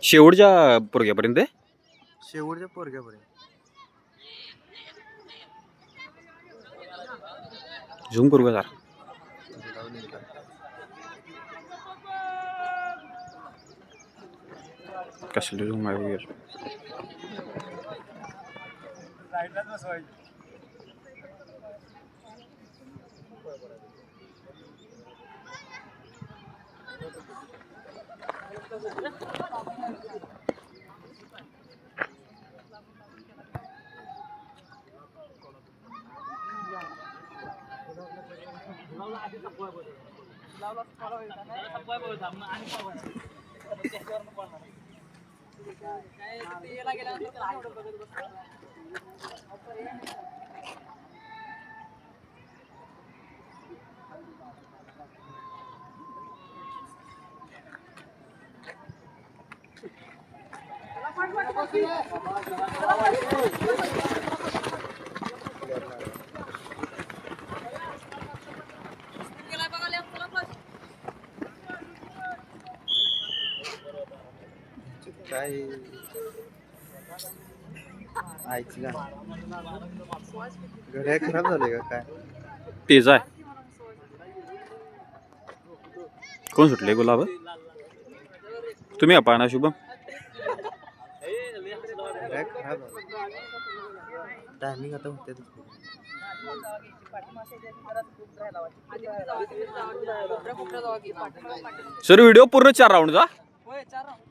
शेवटच्या पोरग्यापर्यंत शेवटच्या पोरग्यापर्यंत झूम करू का जरा कसलं झूम आहे वगैरे काय आईची घड्याळ खराब झाले का काय तेज आहे कोण सुटले गुलाब तुम्ही पाहना शुभम खराब टायमिंग आता होते सर व्हिडिओ पूर्ण 4 राऊंडचा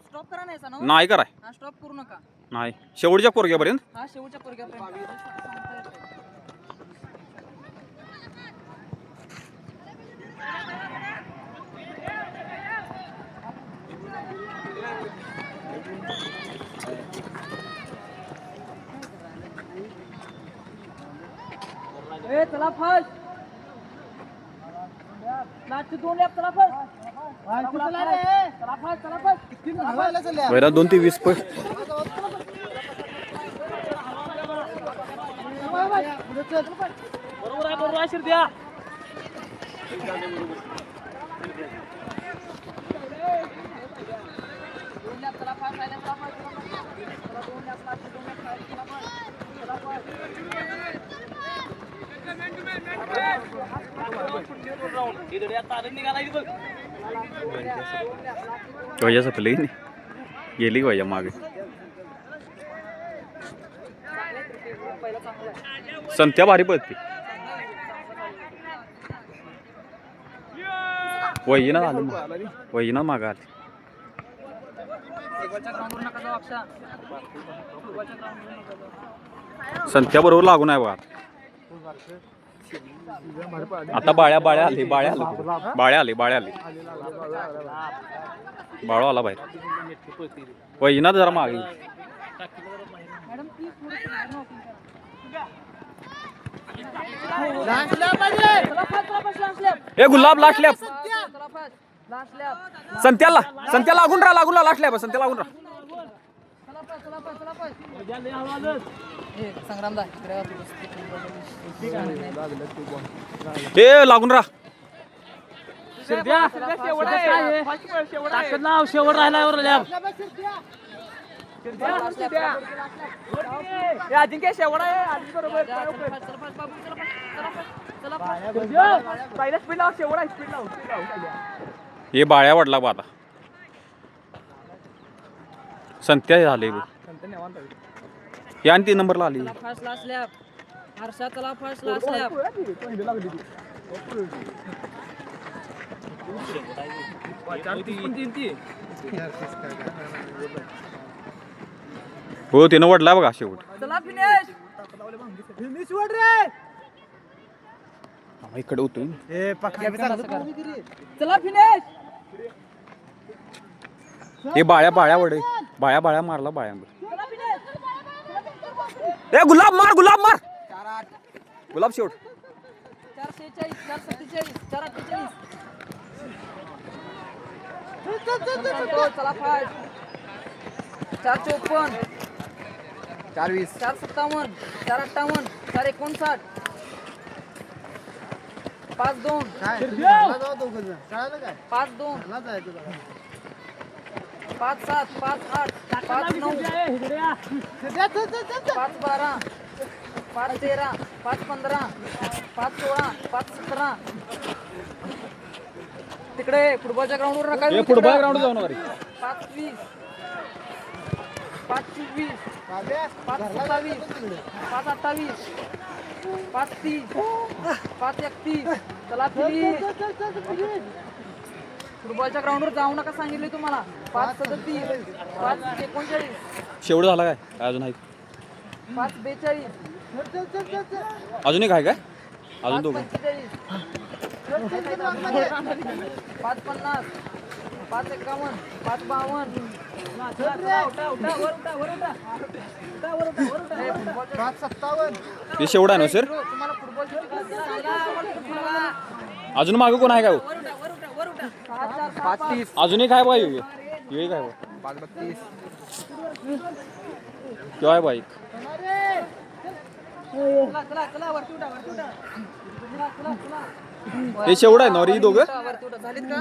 स्टॉप करा नाही कराय स्टॉप पूर्ण का नाही शेवटच्या पोरग्यापर्यंत हा शेवटच्या पोरग्यापर्यंत ए चला फर्स्ट लास्ट 2 लॅप चला फर्स्ट वैरा 2 ते 20 पॉईंट बरोबर आशीर द्या वैया सपली नाही गेली वैया मागे संत्या भारी पडते वैना आलं वैना मागा आली संत्या बरोबर लागून आहे बघा आता बाळ्या आली बाळ्या आली बाळो आला बाहेर वैना जरा मागे ए गुलाब लास्ट लॅप संत्याला लागून राहा लास्ट लॅप संत्या लागून राहा ए लागून राहा शेवट राहिला अजिंक्य शेवट आहे हे बाळ्या वाढला बा आता संत्या झाले या आणि 3 नंबरला आली फर्स्ट लास्ट लॅप हर्षा चला फर्स्ट लास्ट लॅप हो त्यानं वडला बघा शेवट चला फिनिश इकडे उतरून चला फिनिश हे बाळ्या वडे बाळ्या मारला बाळ्यांवर ए गुलाब मार गुलाब शेवट 446 447 448 चला फास्ट 454 420 457 458 459 5-2 5-2 5-7 5-8 5-9 5-12 5-13 5-15 5-16 5-17 तिकडे फुटबॉलच्या ग्राउंडवर नका येऊ फुटबॉल तिकडे. ग्राउंड जाऊन वारी 5-20 5-24 5-27 5-28 5-30 5-31 चला फिनिश फुटबॉलच्या ग्राउंडवर जाऊ नका सांगितले तुम्हाला 5-37 5-39 शेवट झाला काय अजून आहे 5-42 अजून एक आहे काय अजून दोघं 5-45 5-50 5-51 5-52 ते शेवट आहे ना सर तुम्हाला फुटबॉलची अजून मागं कोण आहे काय हो? 5-30 अजून एक आहे बाई काय हो 5-32 किंवा आहे बाईक चला वरती उठा हे शेवट आहे ना रे ही दोघं वरती उठा झालीत का